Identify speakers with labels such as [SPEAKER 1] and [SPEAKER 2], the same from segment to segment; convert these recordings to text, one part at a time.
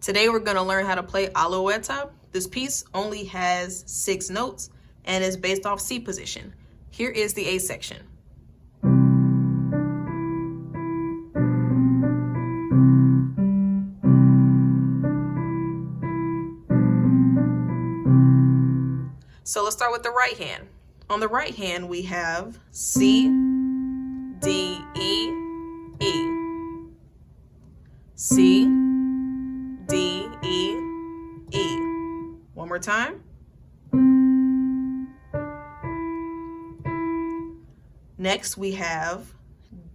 [SPEAKER 1] Today we're going to learn how to play Alouette. This piece only has 6 notes and is based off C position. Here is the A section. So let's start with the right hand. On the right hand we have C, D, E, E. C, D, E, E. One more time. Next we have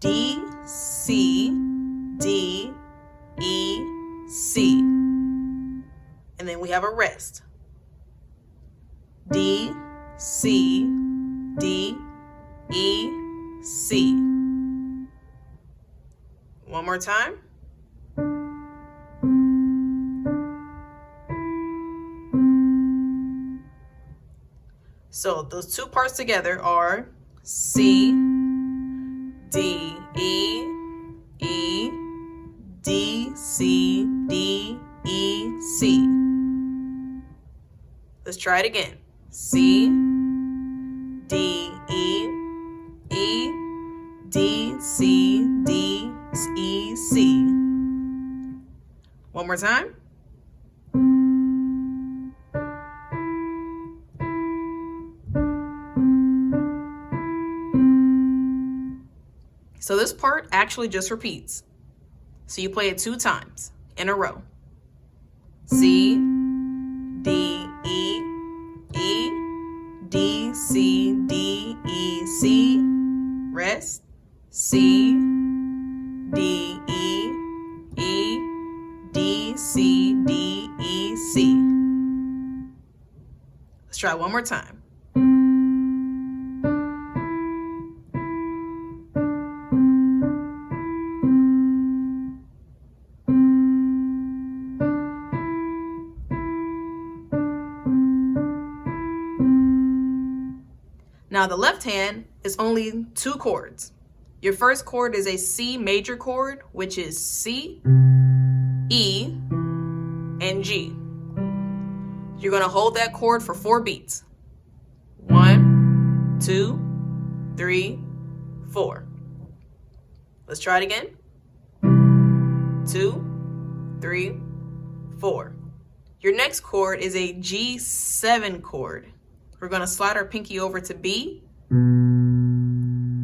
[SPEAKER 1] D, C, D, E, C. And then we have a rest. D, C, D, E, C. One more time. So those two parts together are C, D, E, E, D, C, D, E, C. Let's try it again. C, D, E, E, D, C, D, E, C. One more time. So this part actually just repeats. So you play it 2 times in a row. C, D, E, E, D, C, D, E, C, rest. C, D, E, E, D, C, D, E, C. Let's try one more time. Now the left hand is only 2 chords. Your first chord is a C major chord, which is C, E, and G. You're going to hold that chord for 4 beats. 1, 2, 3, 4. Let's try it again. 2, 3, 4. Your next chord is a G7 chord. We're going to slide our pinky over to B,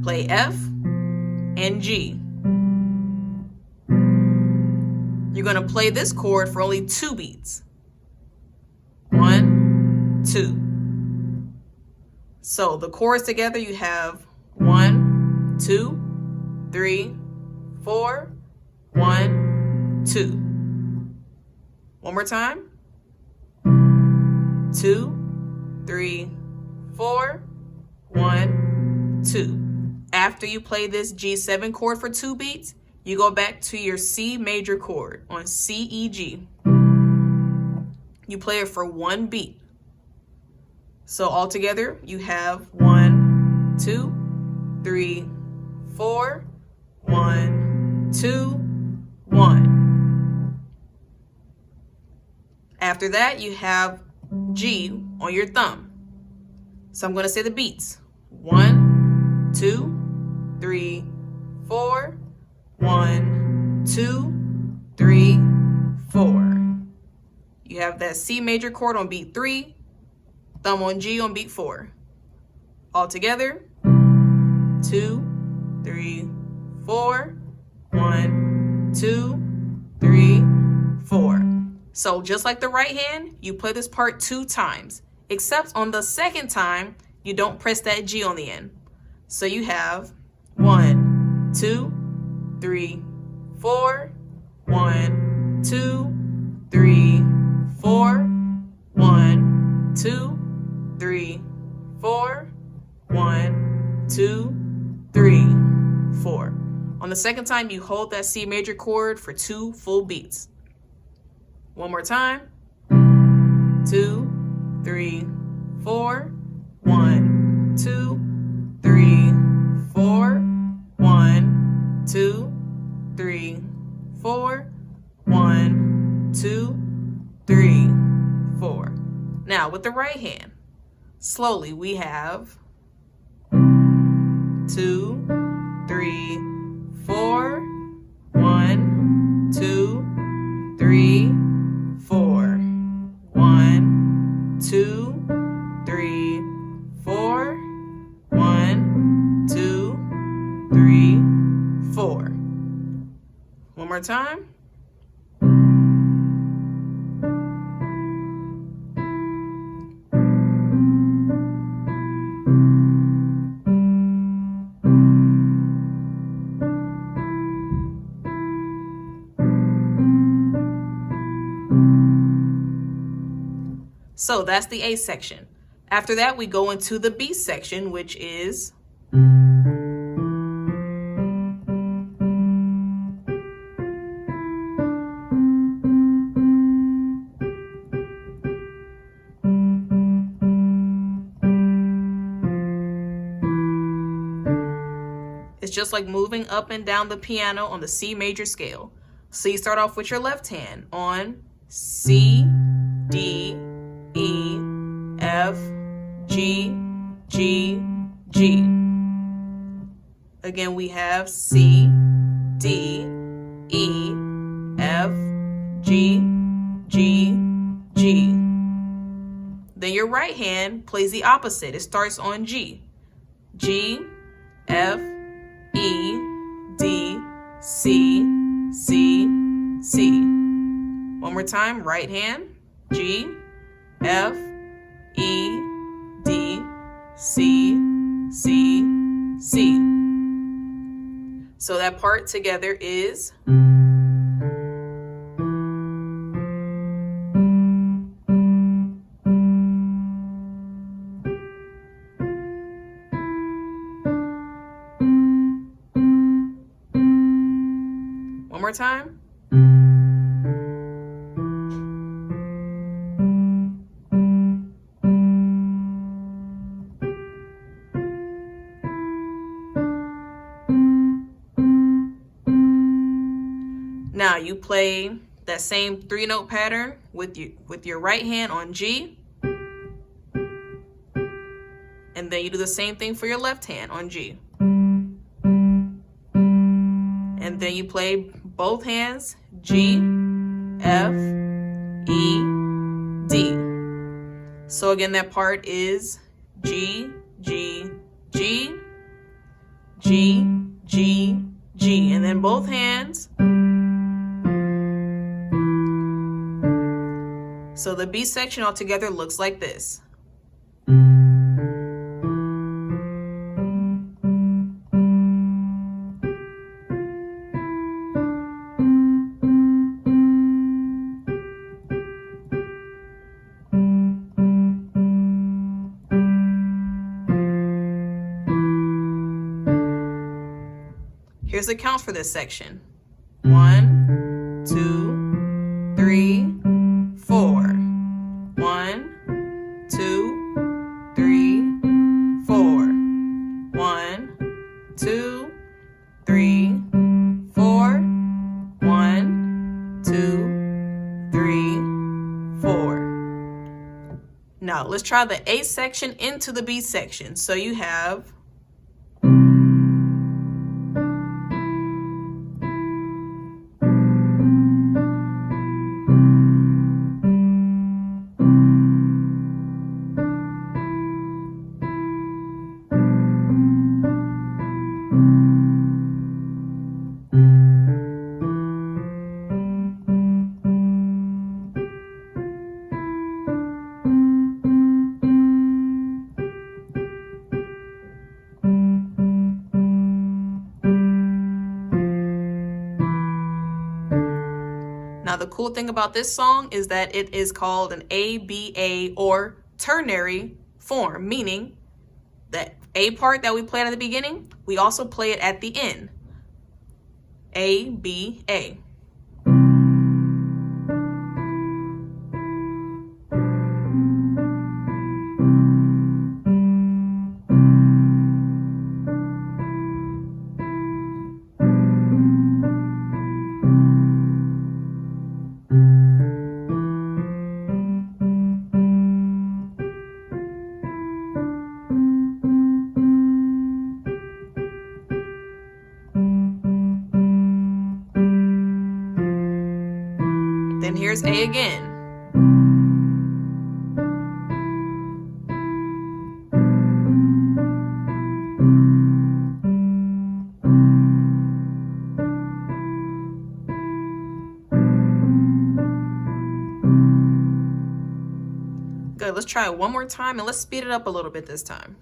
[SPEAKER 1] play F, and G. You're going to play this chord for only 2 beats. 1, 2. So the chords together you have 1, 2, 3, 4, 1, 2. One more time. 2, 3, 4, 1, 2. After you play this G7 chord for 2 beats, you go back to your C major chord on C, E, G. You play it for 1 beat. So altogether, you have 1, 2, 3, 4, 1, 2, 1. After that, you have G on your thumb. So I'm going to say the beats. 1, 2, 3, 4, 1, 2, 3, 4. You have that C major chord on beat 3, thumb on G on beat 4. All together, 2, 3, 4, 1, 2, 3, 4. So just like the right hand, you play this part 2 times, except on the second time, you don't press that G on the end. So you have 1, 2, 3, 4, 1, 2, 3, 4, 1, 2, 3, 4, 1, 2, 3, 4. On the second time, you hold that C major chord for 2 full beats. One more time. 2, 3, 4, 1, 2, 3, 4, 1, 2, 3, 4, 1, 2, 3, 4. Now with the right hand, slowly we have 2, 3, 4. 1, 2, 3, 4. 1, 2, 3, 4. 1, 2, 3, 4. One more time. So that's the A section. After that, we go into the B section, which is it's just like moving up and down the piano on the C major scale. So you start off with your left hand on C, D, E, F, G, G, G. Again, we have C, D, E, F, G, G, G. Then your right hand plays the opposite. It starts on G. G, F, E, D, C, C, C. One more time, right hand, G, F, E, D, C, C, C. So that part together is one more time. Now you play that same 3-note pattern with your right hand on G. And then you do the same thing for your left hand on G. And then you play both hands, G, F, E, D. So again, that part is G, G, G, G, G, G. And then both hands. So the B section altogether looks like this. Here's the count for this section. 1, 2, 3, 4. 1, 2, 3, 4. 1, 2, 3, 4. 1, 2, 3, 4. Now let's try the A section into the B section. So you have Now, the cool thing about this song is that it is called an ABA or ternary form, meaning that A part that we played at the beginning, we also play it at the end. ABA. Then here's A again. Good, let's try it one more time and let's speed it up a little bit this time.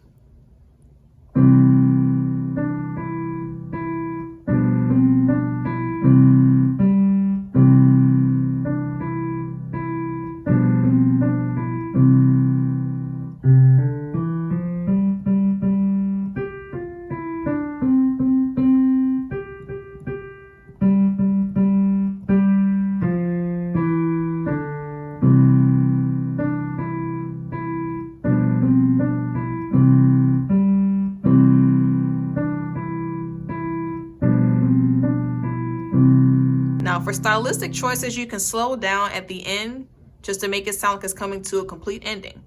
[SPEAKER 1] Now for stylistic choices, you can slow down at the end just to make it sound like it's coming to a complete ending.